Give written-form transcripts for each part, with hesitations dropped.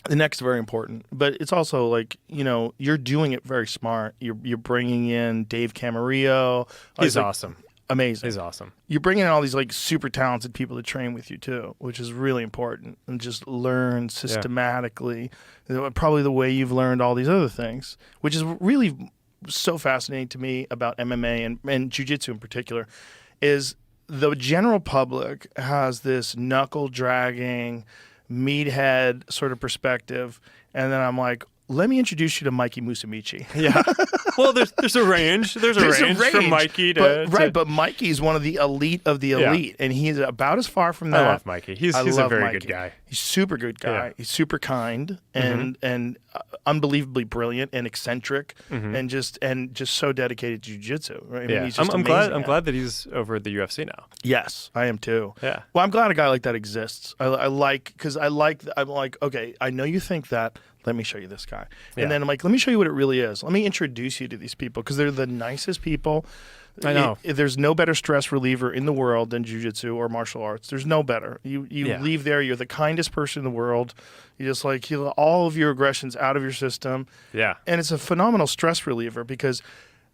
The neck's very important, but it's also like, you're doing it very smart. You're bringing in Dave Camarillo. He's awesome. Amazing. He's awesome. You're bringing in all these like super talented people to train with you too, which is really important, and just learn systematically, probably the way you've learned all these other things, which is really so fascinating to me about MMA and jiu-jitsu in particular, is the general public has this knuckle dragging, meathead sort of perspective, and then I'm like, let me introduce you to Mikey Musumeci. Yeah. Well, there's a range. There's a range from Mikey to... But Mikey's one of the elite of the elite, and he's about as far from that. I love Mikey. He's a very good guy. He's super good guy. Yeah. He's super kind and unbelievably brilliant and eccentric and just so dedicated to jiu-jitsu. Right? I mean, he's just I'm glad that he's over at the UFC now. Yes, I am too. Yeah. Well, I'm glad a guy like that exists. I'm like, okay, I know you think that. Let me show you this guy. And then I'm like, let me show you what it really is. Let me introduce you to these people because they're the nicest people. I know. There's no better stress reliever in the world than jiu-jitsu or martial arts. There's no better. You leave there, you're the kindest person in the world. You just like heal all of your aggressions out of your system. Yeah. And it's a phenomenal stress reliever because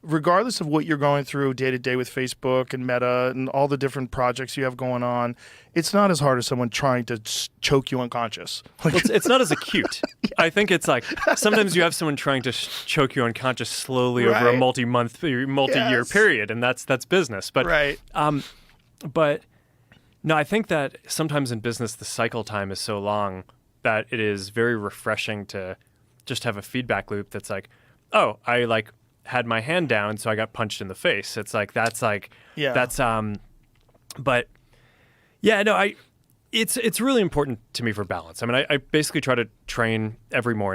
regardless of what you're going through day to day with Facebook and Meta and all the different projects you have going on, it's not as hard as someone trying to choke you unconscious. Well, it's not as acute. I think it's like sometimes you have someone trying to choke you unconscious slowly over a multi-year period, and that's business. But but no, I think that sometimes in business the cycle time is so long that it is very refreshing to just have a feedback loop that's like, oh, I had my hand down, so I got punched in the face. It's like but yeah, no, it's really important to me for balance. I mean, I basically try to train every morning.